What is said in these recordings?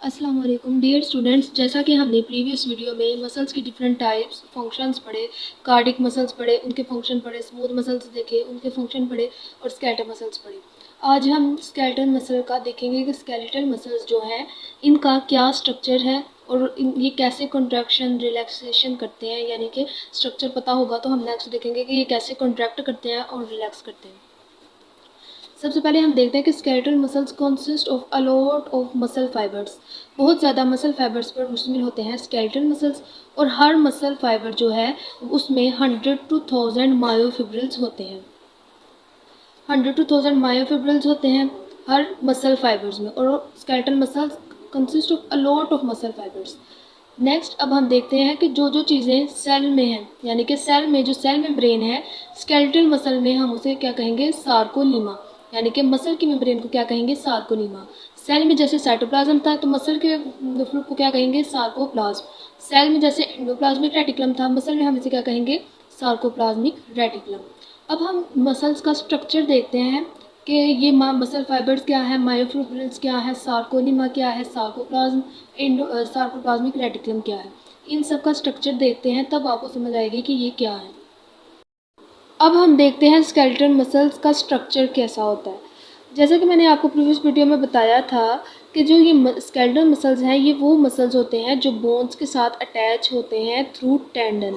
अस्सलाम वालेकुम dear students. जैसा कि हमने प्रीवियस वीडियो में मसल्स की डिफरेंट टाइप्स फंक्शंस पढ़े, कार्डिक मसल्स पढ़े, उनके फंक्शन पढ़े, स्मूथ मसल्स देखे, उनके फंक्शन पढ़े और स्केलेटल मसल्स पढ़े। आज हम स्केलेटल मसल का देखेंगे कि स्केलेटल मसल्स जो हैं इनका क्या स्ट्रक्चर है और ये कैसे कंट्रैक्शन रिलैक्सेशन करते हैं। यानी कि स्ट्रक्चर पता होगा तो हम नेक्स्ट देखेंगे कि ये कैसे कंट्रैक्ट करते हैं और रिलैक्स करते हैं। सबसे पहले हम देखते हैं कि skeletal muscles consist of a lot of muscle fibres. बहुत ज़्यादा मसल फाइबर्स पर मुश्तमिल होते हैं स्केलेटल मसल्स, और हर मसल फाइबर जो है उसमें 100 to 1000 मायोफिब्रिल्स होते हैं। 100 to 1000 मायोफिब्रिल्स होते हैं हर मसल फाइबर्स में, और skeletal muscles consist of a lot of muscle fibres. Next अब हम देखते हैं कि जो जो चीज़ें सेल में हैं, यानी कि सेल में जो सेल मेम्ब्रेन है स्केलेटल मसल में, हम उसे क्या कहेंगे, सार्कोलीमा। यानी कि मसल की मेम्ब्रेन को क्या कहेंगे, सार्कोलीमा। सेल में जैसे साइटोप्लाज्म था तो मसल के फ्लूइड को क्या कहेंगे, सार्कोप्लाज्म। सेल में जैसे एंडोप्लाज्मिक रेटिकुलम था, मसल में हम इसे क्या कहेंगे, सार्कोप्लाज्मिक रेटिकुलम। अब हम मसल्स का स्ट्रक्चर देखते हैं कि ये मसल फाइबर्स क्या है, मायोफिब्रिल्स क्या है, सार्कोलीमा क्या है, सार्कोप्लाज्म, सार्कोप्लाज्मिक रेटिकुलम क्या है। इन सब का स्ट्रक्चर देखते हैं तब आपको समझ आएगी कि ये क्या है। अब हम देखते हैं स्केलेटल मसल्स का स्ट्रक्चर कैसा होता है। जैसा कि मैंने आपको प्रीवियस वीडियो में बताया था कि जो ये स्केलेटल मसल्स हैं ये वो मसल्स होते हैं जो बोन्स के साथ अटैच होते हैं थ्रू टेंडन।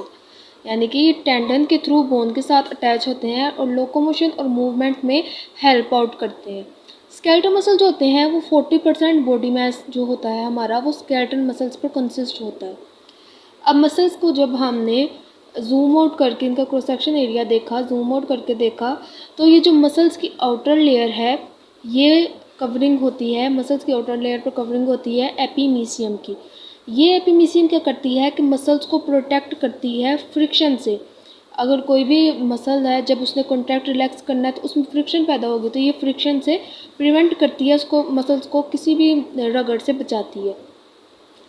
यानी कि ये टेंडन के थ्रू बोन के साथ अटैच होते हैं और लोकोमोशन और मूवमेंट में हेल्प आउट करते हैं। स्केलेटल मसल जो होते हैं वो 40% बॉडी मास जो होता है हमारा वो स्केलेटल मसल्स पर कंसिस्ट होता है। अब मसल्स को जब हमने जूम आउट करके इनका क्रॉस सेक्शन एरिया देखा, जूम आउट करके देखा, तो ये जो मसल्स की आउटर लेयर है ये कवरिंग होती है, मसल्स की आउटर लेयर पर कवरिंग होती है एपीमीसियम की। ये एपीमीसियम क्या करती है कि मसल्स को प्रोटेक्ट करती है फ्रिक्शन से। अगर कोई भी मसल है जब उसने कॉन्ट्रैक्ट रिलैक्स करना है तो उसमें फ्रिक्शन पैदा होगी, तो ये फ्रिक्शन से प्रिवेंट करती है उसको, मसल्स को किसी भी रगड़ से बचाती है।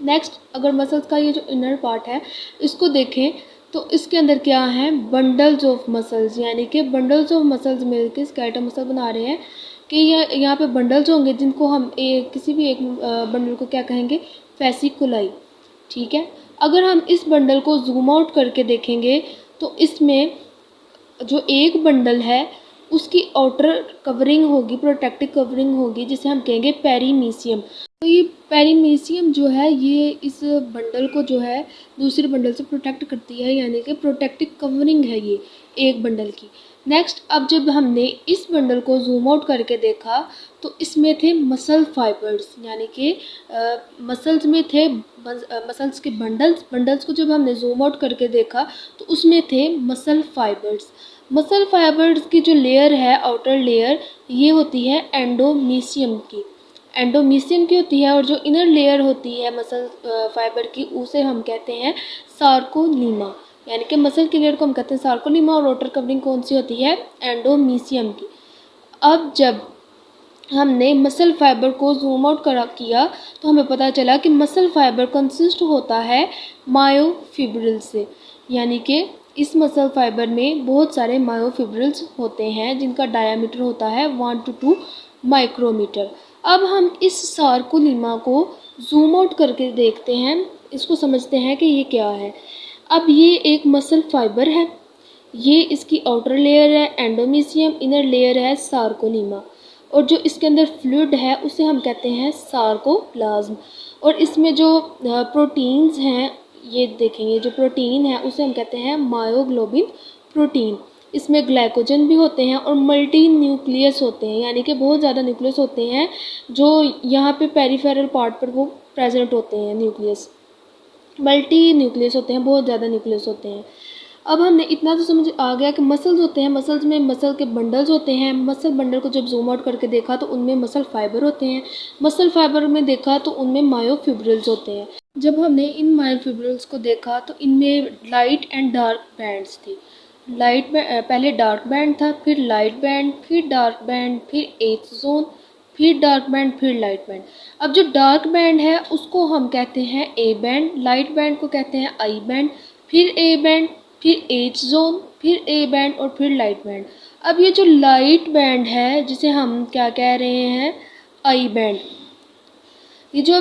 नेक्स्ट अगर मसल्स का ये जो इनर पार्ट है इसको देखें तो इसके अंदर क्या है, बंडल्स ऑफ मसल्स। यानी कि बंडल्स ऑफ मसल्स मिलकर स्केलेटल मसल बना रहे हैं कि ये यहाँ पे बंडल्स होंगे जिनको हम किसी भी एक बंडल को क्या कहेंगे, फैसिकुलाई। ठीक है, अगर हम इस बंडल को जूम आउट करके देखेंगे तो इसमें जो एक बंडल है उसकी आउटर कवरिंग होगी, प्रोटेक्टिव कवरिंग होगी, जिसे हम कहेंगे पेरीमीसियम। तो ये पेरीमीसियम जो है ये इस बंडल को जो है दूसरे बंडल से प्रोटेक्ट करती है, यानी कि प्रोटेक्टिव कवरिंग है ये एक बंडल की। नेक्स्ट अब जब हमने इस बंडल को जूम आउट करके देखा तो इसमें थे मसल फाइबर्स, यानी कि मसल्स में थे मसल्स के बंडल्स। बंडल्स को जब हमने जूम आउट करके देखा तो उसमें थे मसल फाइबर्स। मसल फाइबर्स की जो लेयर है आउटर लेयर ये होती है एंडोमीसियम की, एंडोमीसियम की होती है, और जो इनर लेयर होती है मसल फाइबर की उसे हम कहते हैं सार्कोलीमा। यानी कि मसल की लेयर को हम कहते हैं सार्कोलीमा, और आउटर कवरिंग कौन सी होती है, एंडोमीसियम की। अब जब हमने मसल फाइबर को जूम आउट किया तो हमें पता चला कि मसल फाइबर कंसिस्ट होता है मायोफिब्रिल से। यानी कि इस मसल फाइबर में बहुत सारे मायोफिब्रिल्स होते हैं जिनका डायामीटर होता है 1 to 2 माइक्रोमीटर। अब हम इस सार्कोलीमा को जूम आउट करके देखते हैं, इसको समझते हैं कि ये क्या है। अब ये एक मसल फाइबर है, ये इसकी आउटर लेयर है एंडोमीसियम, इनर लेयर है सार्कोलीमा, और जो इसके अंदर फ्लूइड है उसे हम कहते हैं सार्कोप्लाज्म। और इसमें जो प्रोटीन्स हैं ये देखेंगे, जो प्रोटीन है उसे हम कहते हैं मायोग्लोबिन प्रोटीन। इसमें ग्लाइकोजन भी होते हैं और मल्टी न्यूक्लियस होते हैं, यानी कि बहुत ज़्यादा न्यूक्लियस होते हैं जो यहाँ पे पेरिफेरल पार्ट पर वो प्रेजेंट होते हैं। न्यूक्लियस मल्टी न्यूक्लियस होते हैं, बहुत ज़्यादा न्यूक्लियस होते हैं। अब हमने इतना तो समझ आ गया कि मसल्स होते हैं, मसल्स में मसल के बंडल्स होते हैं। मसल बंडल को जब जूम आउट करके देखा तो उनमें मसल फाइबर होते हैं, मसल फाइबर में देखा तो उनमें मायोफिब्रिल्स होते हैं। जब हमने इन मायोफिब्रिल्स को देखा तो इनमें लाइट एंड डार्क बैंड्स थी। पहले डार्क बैंड था, फिर लाइट बैंड, फिर डार्क बैंड, फिर एज जोन, फिर डार्क बैंड, फिर लाइट बैंड। अब जो डार्क बैंड है उसको हम कहते हैं ए बैंड, लाइट बैंड को कहते हैं आई बैंड, फिर ए बैंड, फिर एज जोन, फिर ए बैंड और फिर लाइट बैंड। अब ये जो लाइट बैंड है जिसे हम क्या कह रहे हैं, आई बैंड, ये जो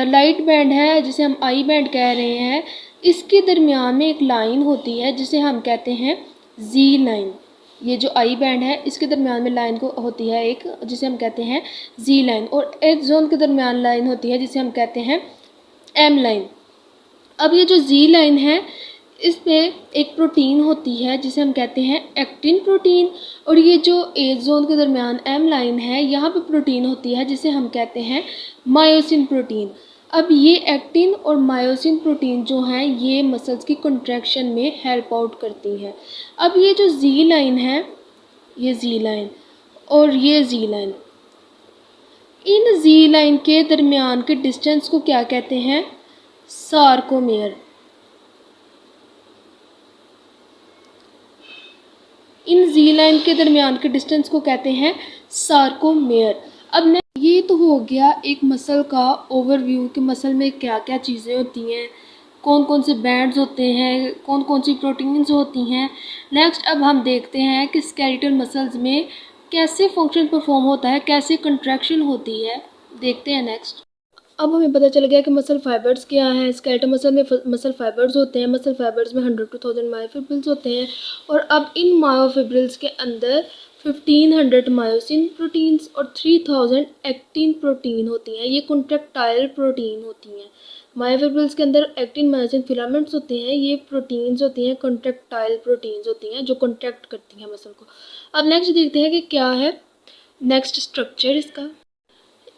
लाइट बैंड है जिसे हम आई बैंड कह रहे हैं, इसके दरमियान में एक लाइन होती है जिसे हम कहते हैं जी लाइन। ये जो आई बैंड है इसके दरमियान में लाइन को होती है एक जिसे हम कहते हैं जी लाइन, और एच जोन के दरमियान लाइन होती है जिसे हम कहते हैं एम लाइन। अब ये जो जी लाइन है इसमें एक प्रोटीन होती है जिसे हम कहते हैं एक्टिन प्रोटीन, और ये जो एज जोन के दरमियान एम लाइन है यहाँ पे प्रोटीन होती है जिसे हम कहते हैं मायोसिन प्रोटीन। अब ये एक्टिन और मायोसिन प्रोटीन जो हैं ये मसल्स की कंट्रैक्शन में हेल्प आउट करती हैं। अब ये जो जी लाइन है, ये जी लाइन और ये जी लाइन, इन जी लाइन के दरमियान के डिस्टेंस को क्या कहते हैं? सार्कोमेयर। इन जी लाइन के दरमियान के डिस्टेंस को कहते हैं सार्कोमेयर। अब ये तो हो गया एक मसल का ओवरव्यू कि मसल में क्या क्या चीज़ें होती हैं, कौन कौन से बैंड्स होते हैं, कौन कौन सी प्रोटीन्स होती हैं। नेक्स्ट अब हम देखते हैं कि स्केलेटल मसल्स में कैसे फंक्शन परफॉर्म होता है, कैसे कंट्रैक्शन होती है, देखते हैं नेक्स्ट। अब हमें पता चल गया कि मसल फाइबर्स क्या हैं। स्केलेटल मसल में मसल फाइबर्स होते हैं। मसल फाइबर्स में 100 to 1000 मायोफिब्रिल्स होते हैं, और अब इन मायोफिब्रिल्स के अंदर 1500 मायोसिन प्रोटीन्स और 3000 एक्टिन प्रोटीन होती हैं। ये कॉन्ट्रैक्टाइल प्रोटीन होती हैं। मायोफिब्रिल्स के अंदर एक्टिन मायोसिन फिलामेंट्स होते हैं, ये प्रोटीन्स होती हैं, कॉन्ट्रैक्टाइल प्रोटीन्स होती हैं जो कॉन्ट्रैक्ट करती हैं मसल को। अब नेक्स्ट देखते हैं कि क्या है नेक्स्ट स्ट्रक्चर इसका।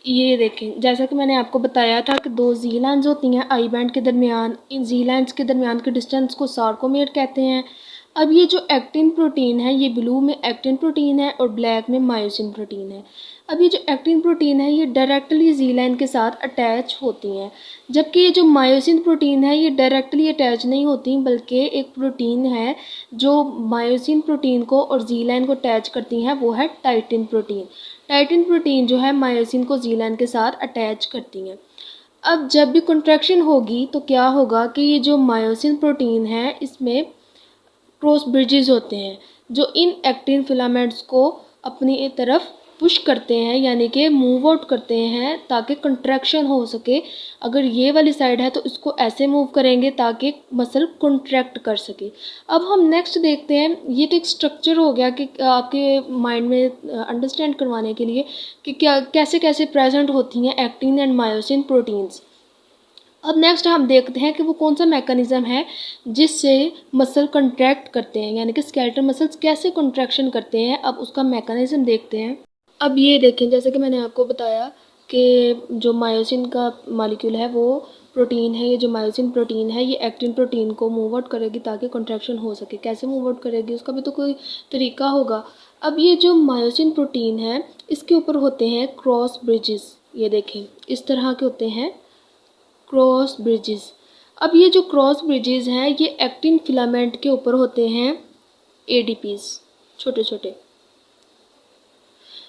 ये देखें, जैसा कि मैंने आपको बताया था कि दो जी लाइन्स होती हैं आई बैंड के दरमियान। इन जी लाइन्स के दरमियान के डिस्टेंस को सार्कोमेयर कहते हैं। अब ये जो एक्टिन प्रोटीन है, ये ब्लू में एक्टिन प्रोटीन है और ब्लैक में मायोसिन प्रोटीन है। अब ये जो एक्टिन प्रोटीन है ये डायरेक्टली जी लाइन के साथ अटैच होती हैं, जबकि ये जो मायोसिन प्रोटीन है ये डायरेक्टली अटैच नहीं होती, बल्कि एक प्रोटीन है जो मायोसिन प्रोटीन को और जी लाइन को अटैच करती हैं, वो है टाइटिन प्रोटीन। टाइटिन प्रोटीन जो है मायोसिन को जी लाइन के साथ अटैच करती हैं। अब जब भी कंट्रैक्शन होगी तो क्या होगा कि ये जो मायोसिन प्रोटीन है इसमें क्रॉस ब्रिजेस होते हैं जो इन एक्टिन फिलामेंट्स को अपनी तरफ पुश करते हैं, यानी कि मूव आउट करते हैं ताकि कंट्रैक्शन हो सके। अगर ये वाली साइड है तो इसको ऐसे मूव करेंगे ताकि मसल कंट्रैक्ट कर सके। अब हम नेक्स्ट देखते हैं। ये तो एक स्ट्रक्चर हो गया कि आपके माइंड में अंडरस्टैंड करवाने के लिए कि क्या कैसे कैसे प्रेजेंट होती हैं एक्टिन एंड मायोसिन प्रोटीन्स। अब नेक्स्ट हम देखते हैं कि वो कौन सा मैकेनिज़्म है जिससे मसल कंट्रैक्ट करते हैं, यानी कि स्केलेटल मसल्स कैसे कंट्रैक्शन करते हैं। अब उसका मैकेनिज़्म देखते हैं। अब ये देखें, जैसे कि मैंने आपको बताया कि जो मायोसिन का मॉलिक्यूल है वो प्रोटीन है। ये जो मायोसिन प्रोटीन है ये एक्टिन प्रोटीन को मूव आउट करेगी ताकि कंट्रैक्शन हो सके। कैसे मूव आउट करेगी उसका भी तो कोई तरीका होगा। अब ये जो मायोसिन प्रोटीन है इसके ऊपर होते हैं क्रॉस ब्रिजेस। ये देखें इस तरह के होते हैं क्रॉस ब्रिजेस। अब ये जो क्रॉस ब्रिजेस हैं ये एक्टिन फिलामेंट के ऊपर होते हैं एडीपीज, छोटे छोटे।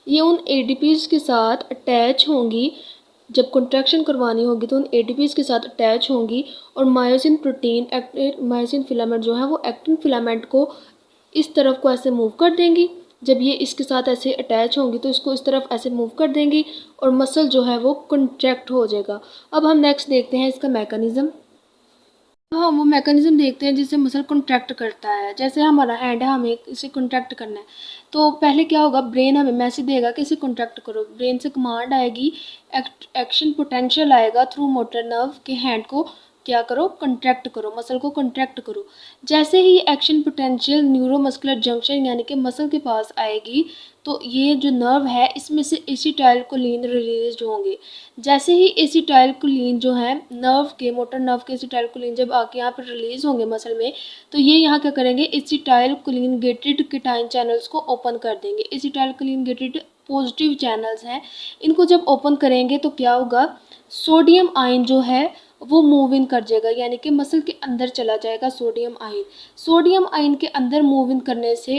ये उन एडीपीज के साथ अटैच होंगी। जब कंट्रैक्शन करवानी होगी तो उन एडीपीज के साथ अटैच होंगी, और मायोसिन प्रोटीन मायोसिन फिलामेंट जो है वो एक्टिन फिलामेंट को इस तरफ को ऐसे मूव कर देंगी। जब ये इसके साथ ऐसे अटैच होंगी तो इसको इस तरफ ऐसे मूव कर देंगी और मसल जो है वो कंट्रैक्ट हो जाएगा। अब हम नेक्स्ट देखते हैं इसका मैकेनिज़्म। हम वो मैकेनिज़्म देखते हैं जिससे मसल कॉन्ट्रैक्ट करता है। जैसे हमारा हैंड है, हमें इसे कॉन्ट्रैक्ट करना है तो पहले क्या होगा, ब्रेन हमें मैसेज देगा कि इसे कॉन्ट्रैक्ट करो। ब्रेन से कमांड आएगी, एक्शन पोटेंशियल आएगा थ्रू मोटर नर्व के हैंड को क्या करो, कॉन्ट्रैक्ट करो, मसल को कॉन्ट्रैक्ट करो। जैसे ही एक्शन पोटेंशियल न्यूरोमस्कुलर जंक्शन यानी कि मसल के पास आएगी तो ये जो नर्व है इसमें से एसिटाइलकोलिन रिलीज होंगे। जैसे ही एसिटाइलकोलिन जो है नर्व के मोटर नर्व के एसिटाइलकोलिन जब आके यहाँ पर रिलीज होंगे मसल में, तो ये यहाँ क्या करेंगे, एसिटाइलकोलिन गेटेड कीटाइन चैनल्स को ओपन कर देंगे। एसिटाइलकोलिन गेटेड पॉजिटिव चैनल्स हैं, इनको जब ओपन करेंगे तो क्या होगा, सोडियम आयन जो है वो मूव इन कर जाएगा, यानी कि मसल के अंदर चला जाएगा सोडियम आयन। सोडियम आयन के अंदर मूव इन करने से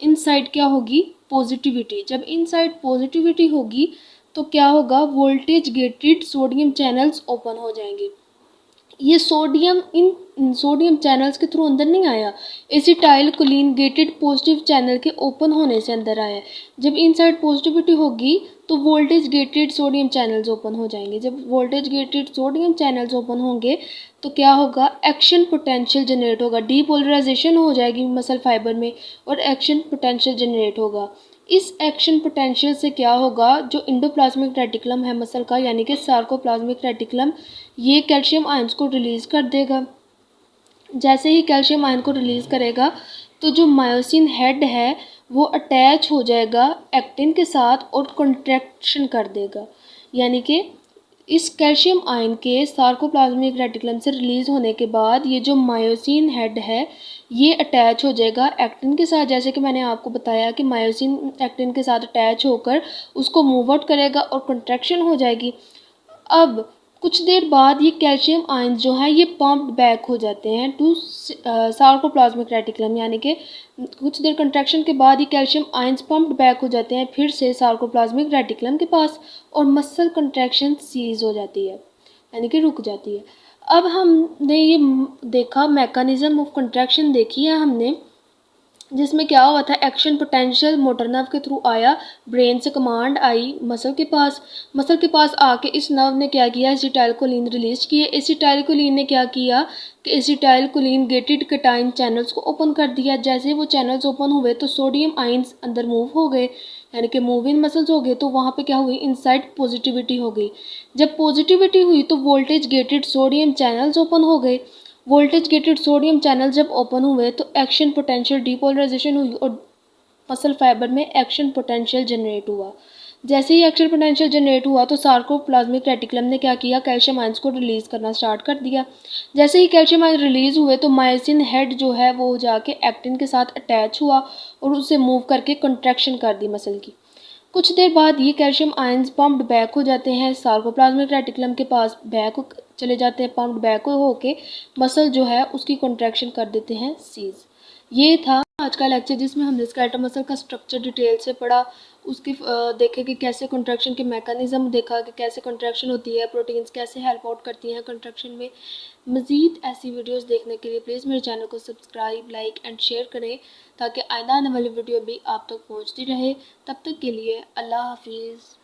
इनसाइड क्या होगी, पॉजिटिविटी। जब इनसाइड पॉजिटिविटी होगी तो क्या होगा, voltage gated sodium channels open हो जाएंगे। ये सोडियम इन सोडियम चैनल्स के थ्रू अंदर नहीं आया, acetyl choline gated positive channel के ओपन होने से अंदर आया। जब इनसाइड पॉजिटिविटी होगी तो voltage gated sodium channels open हो जाएंगे। जब voltage gated sodium channels open होंगे तो क्या होगा, एक्शन पोटेंशियल जनरेट होगा, डीपोलराइजेशन हो जाएगी मसल फाइबर में और एक्शन पोटेंशियल जनरेट होगा। इस एक्शन पोटेंशियल से क्या होगा, जो इंडोप्लाज्मिक रेटिकुलम है मसल का यानी कि सार्कोप्लाज्मिक रेटिकुलम, ये कैल्शियम आयंस को रिलीज़ कर देगा। जैसे ही कैल्शियम आयन को रिलीज़ करेगा तो जो मायोसिन हेड है वो अटैच हो जाएगा एक्टिन के साथ और कंट्रैक्शन कर देगा। यानी कि इस कैल्शियम आयन के सार्कोप्लाज्मिक रेटिकुलम से रिलीज़ होने के बाद ये जो मायोसिन हेड है ये अटैच हो जाएगा एक्टिन के साथ। जैसे कि मैंने आपको बताया कि मायोसिन एक्टिन के साथ अटैच होकर उसको मूव आउट करेगा और कंट्रैक्शन हो जाएगी। अब कुछ देर बाद ये कैल्शियम आयंस जो हैं ये पम्प्ड बैक हो जाते हैं टू सार्कोप्लाज्मिक रेटिकुलम, यानी कि कुछ देर कंट्रैक्शन के बाद ये कैल्शियम आयंस पम्प्ड बैक हो जाते हैं फिर से सार्कोप्लाज्मिक रेटिकुलम के पास और मसल कंट्रैक्शन सीज हो जाती है यानी कि रुक जाती है। अब हमने ये देखा मैकेनिज्म ऑफ कंट्रैक्शन देखी है हमने, जिसमें क्या हुआ था, एक्शन पोटेंशियल मोटर नर्व के थ्रू आया, ब्रेन से कमांड आई मसल के पास आके इस नर्व ने क्या किया, एसिटाइलकोलिन रिलीज किए। एसिटाइलकोलिन ने क्या किया कि एसिटाइलकोलिन गेटेड कैटायन चैनल्स को ओपन कर दिया। जैसे वो चैनल्स ओपन हुए तो सोडियम आयंस अंदर मूव हो गए यानी कि मूव इन मसल्स हो गए। तो वहाँ पे क्या हुई, इनसाइड पॉजिटिविटी हो गई। जब पॉजिटिविटी हुई तो voltage gated sodium channels open हो गए। वोल्टेज गेटेड सोडियम चैनल जब ओपन हुए तो एक्शन पोटेंशियल डीपोलराइजेशन हुई और मसल फाइबर में एक्शन पोटेंशियल जनरेट हुआ। जैसे ही एक्शन पोटेंशियल जनरेट हुआ तो सार्कोप्लाज्मिक रेटिकुलम ने क्या किया, कैल्शियम आयंस को रिलीज़ करना स्टार्ट कर दिया। जैसे ही कैल्शियम आयन रिलीज़ हुए तो मायोसिन हेड जो है वो जाके एक्टिन के साथ अटैच हुआ और उसे मूव करके कंट्रैक्शन कर दी मसल की। कुछ देर बाद ये कैल्शियम आयंस पम्प्ड बैक हो जाते हैं सार्कोप्लाज्मिक रेटिकुलम के पास, बैक चले जाते हैं, पम्प्ड बैक होके मसल जो है उसकी कंट्रैक्शन कर देते हैं सीज। ये था आज का लेक्चर जिसमें हमने स्केलेटल मसल का स्ट्रक्चर डिटेल से पढ़ा, उसकी देखे कि कैसे कंट्रैक्शन के मैकेनिज्म देखा कि कैसे कंट्रैक्शन होती है, प्रोटीन्स कैसे हेल्प आउट करती हैं कंट्रैक्शन में। मज़ीद ऐसी वीडियोस देखने के लिए प्लीज़ मेरे चैनल को सब्सक्राइब, लाइक एंड शेयर करें ताकि आइंदा आने वाली वीडियो भी आप तक पहुंचती रहे। तब तक के लिए अल्लाह हाफिज़।